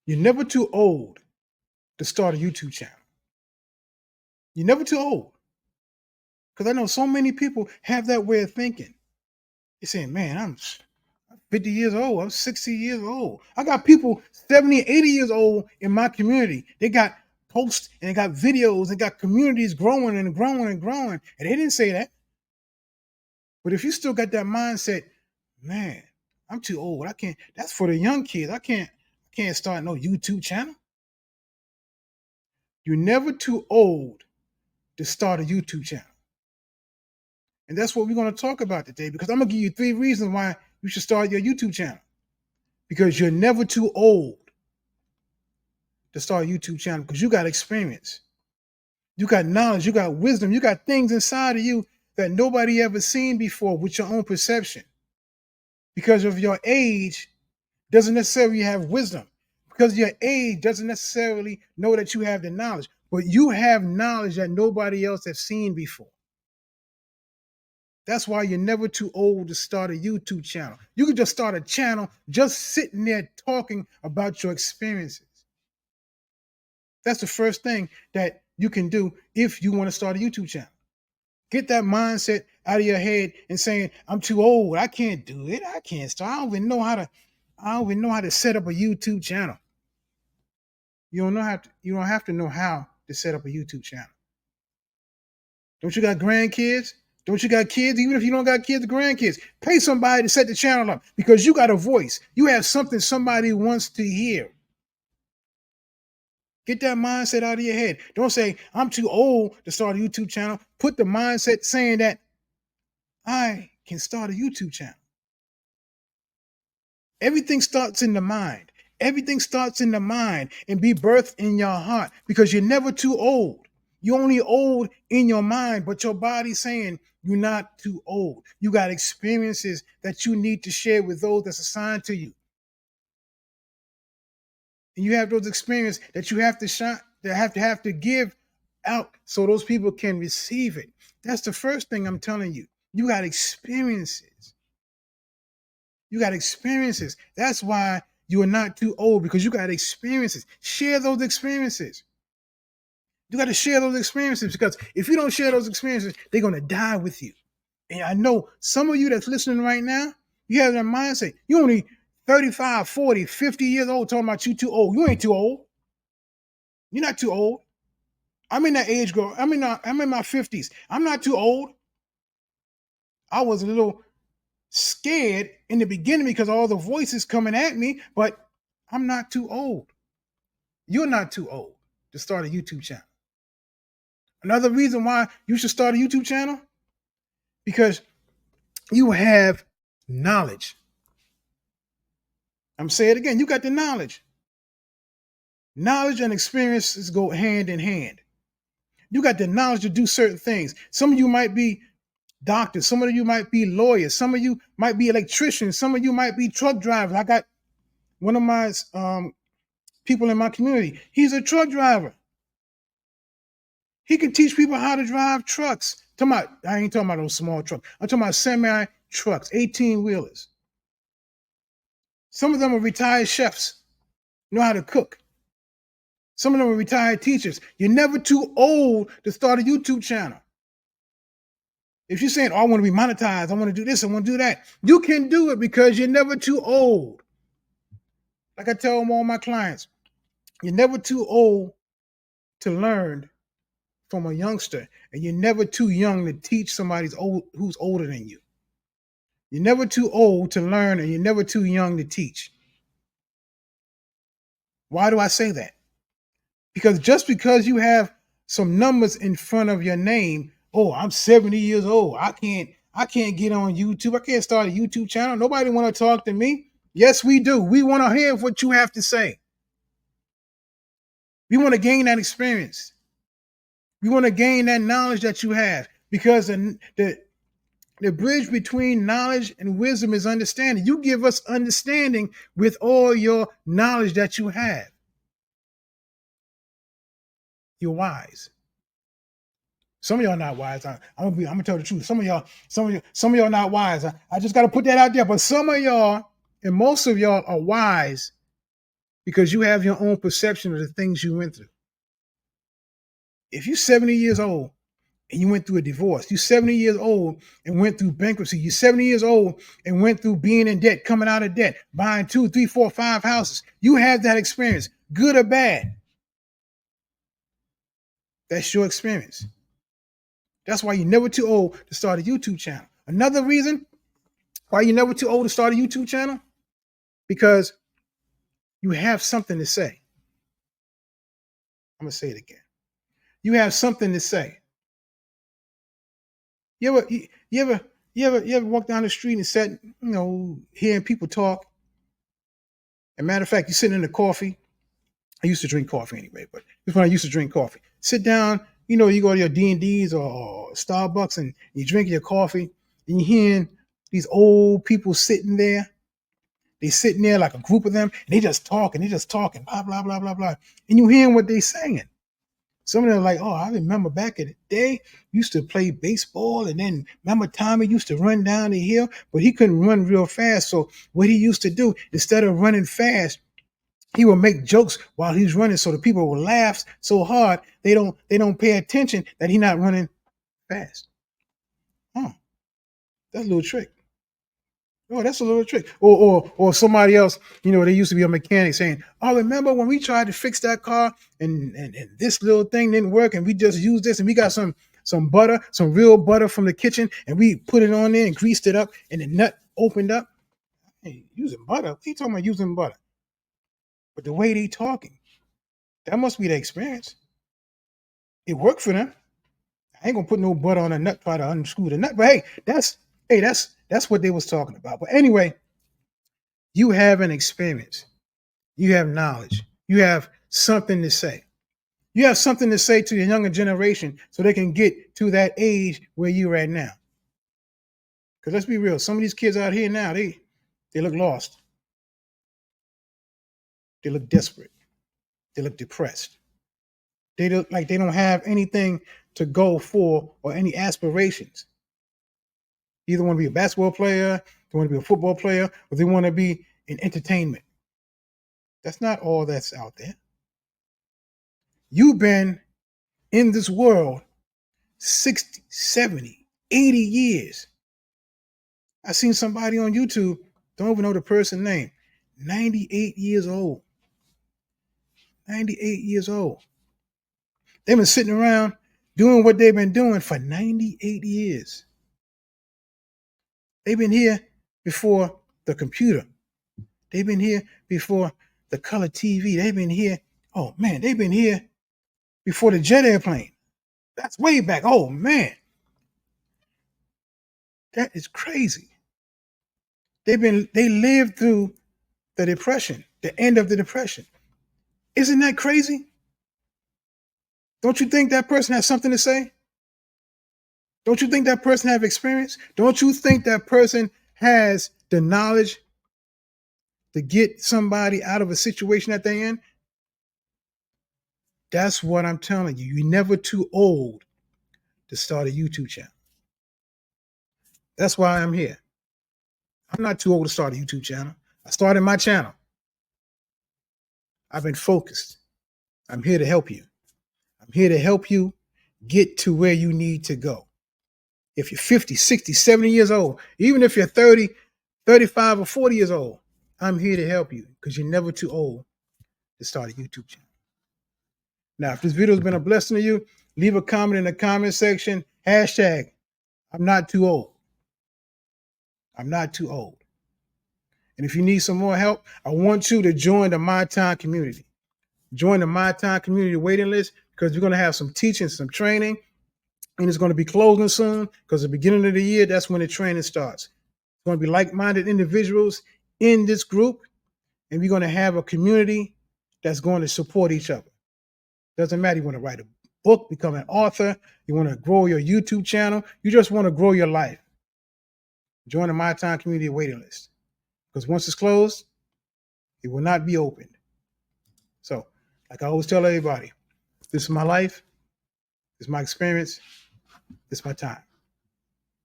You're never too old to start a YouTube channel. You're never too old. Because I know so many people have that way of thinking. They're saying, man, I'm 50 years old. I'm 60 years old. I got people 70, 80 years old in my community. They got posts and they got videos and got communities growing and growing and growing. And they didn't say that. But if you still got that mindset, man, I'm too old. I can't. That's for the young kids. I can't start no YouTube channel. You're never too old to start a YouTube channel. And that's what we're going to talk about today, because I'm going to give you 3 reasons why you should start your YouTube channel. Because you're never too old to start a YouTube channel, because you got experience. You got knowledge. You got wisdom. You got things inside of you that nobody ever seen before with your own perception. Because of your age doesn't necessarily have wisdom. Because your age doesn't necessarily know that you have the knowledge. But you have knowledge that nobody else has seen before. That's why you're never too old to start a YouTube channel. You can just start a channel just sitting there talking about your experiences. That's the first thing that you can do if you want to start a YouTube channel. Get that mindset out of your head and saying, I'm too old. I can't do it. I can't start. I don't even know how to set up a YouTube channel. You don't have to know how to set up a YouTube channel. Don't you got grandkids? Don't you got kids? Even if you don't got kids or grandkids, pay somebody to set the channel up, because you got a voice. You have something somebody wants to hear. Get that mindset out of your head. Don't say, I'm too old to start a YouTube channel. Put the mindset saying that I can start a YouTube channel. Everything starts in the mind. Everything starts in the mind and be birthed in your heart, because you're never too old. You're only old in your mind, but your body's saying you're not too old. You got experiences that you need to share with those that's assigned to you. And you have those experiences that you have to shine, that have to give out so those people can receive it. That's the first thing I'm telling you. You got experiences. You got experiences. That's why you are not too old, because you got experiences. Share those experiences. You got to share those experiences, because if you don't share those experiences, they're going to die with you. And I know some of you that's listening right now, you have that mindset. You only 35, 40, 50 years old talking about you too old. You ain't too old. You're not too old. I'm in that age group. I'm in my 50s. I'm not too old. I was a little scared in the beginning because of all the voices coming at me, but I'm not too old. You're not too old to start a YouTube channel. Another reason why you should start a YouTube channel, because you have knowledge. I'm saying it again, you got the knowledge. Knowledge and experiences go hand in hand. You got the knowledge to do certain things. Some of you might be doctors. Some of you might be lawyers. Some of you might be electricians. Some of you might be truck drivers. I got one of my people in my community. He's a truck driver. He can teach people how to drive trucks. I ain't talking about those small trucks. I'm talking about semi trucks, 18-wheelers. Some of them are retired chefs, know how to cook. Some of them are retired teachers. You're never too old to start a YouTube channel. If you're saying, oh, I want to be monetized, I want to do this, I want to do that, you can do it, because you're never too old. Like I tell all my clients, you're never too old to learn from a youngster, and you're never too young to teach somebody who's older than you. You're never too old to learn, and you're never too young to teach. Why do I say that? Because just because you have some numbers in front of your name, oh, I'm 70 years old, I can't get on YouTube, I can't start a YouTube channel, nobody want to talk to me. Yes, we do. We want to hear what you have to say. We want to gain that experience. We want to gain that knowledge that you have, because the bridge between knowledge and wisdom is understanding. You give us understanding with all your knowledge that you have. You're wise. Some of y'all not wise. I'm gonna tell the truth. Some of y'all not wise. I just got to put that out there. But some of y'all and most of y'all are wise, because you have your own perception of the things you went through. If you're 70 years old and you went through a divorce, you're 70 years old and went through bankruptcy, you're 70 years old and went through being in debt, coming out of debt, buying 2, 3, 4, 5 houses. You have that experience, good or bad. That's your experience. That's why you're never too old to start a YouTube channel. Another reason why you're never too old to start a YouTube channel, because you have something to say. I'm going to say it again. You have something to say. You ever walk down the street and sat, hearing people talk? As a matter of fact, you're sitting in the coffee. I used to drink coffee anyway, but this is when I used to drink coffee. Sit down, you go to your D&Ds or Starbucks and you drink your coffee and you're hearing these old people sitting there. They sitting there like a group of them and they just talking, blah, blah, blah, blah, blah. And you hearing what they saying. Some of them are like, oh, I remember back in the day, used to play baseball, and then remember Tommy used to run down the hill, but he couldn't run real fast. So what he used to do, instead of running fast, he would make jokes while he's running, so the people will laugh so hard they don't pay attention that he's not running fast. Oh, that's a little trick. Oh, that's a little trick. Or somebody else, they used to be a mechanic saying, oh, remember when we tried to fix that car and this little thing didn't work and we just used this and we got some butter, some real butter from the kitchen and we put it on there and greased it up and the nut opened up. Hey, using butter? What are you talking about using butter? But the way they talking, that must be the experience. It worked for them. I ain't gonna put no butter on a nut, try to unscrew the nut. But that's what they was talking about. But anyway, you have an experience. You have knowledge. You have something to say. You have something to say to the younger generation so they can get to that age where you're at now. Because let's be real, some of these kids out here now, they look lost. They look desperate. They look depressed. They look like they don't have anything to go for or any aspirations. Either want to be a basketball player, they want to be a football player, or they want to be in entertainment. That's not all that's out there. You've been in this world 60, 70, 80 years. I seen somebody on YouTube, don't even know the person's name, 98 years old. 98 years old. They've been sitting around doing what they've been doing for 98 years. They've been here before the computer. They've been here before the color TV. They've been here, they've been here before the jet airplane. That's way back. Oh, man. That is crazy. They lived through the Depression, the end of the Depression. Isn't that crazy? Don't you think that person has something to say? Don't you think that person have experience? Don't you think that person has the knowledge to get somebody out of a situation that they're in? That's what I'm telling you. You're never too old to start a YouTube channel. That's why I'm here. I'm not too old to start a YouTube channel. I started my channel. I've been focused. I'm here to help you. I'm here to help you get to where you need to go. If you're 50, 60, 70 years old, even if you're 30, 35, or 40 years old, I'm here to help you because you're never too old to start a YouTube channel. Now, if this video has been a blessing to you, leave a comment in the comment section. Hashtag, I'm not too old. I'm not too old. And if you need some more help, I want you to join the My Time community. Join the My Time community waiting list because we're going to have some teaching, some training, and it's going to be closing soon because the beginning of the year, that's when the training starts. It's going to be like-minded individuals in this group, and we're going to have a community that's going to support each other. Doesn't matter. You want to write a book, become an author, you want to grow your YouTube channel, you just want to grow your life. Join the My Time community waiting list because once it's closed, it will not be opened. So, like I always tell everybody, this is my life, this is my experience, this is my time.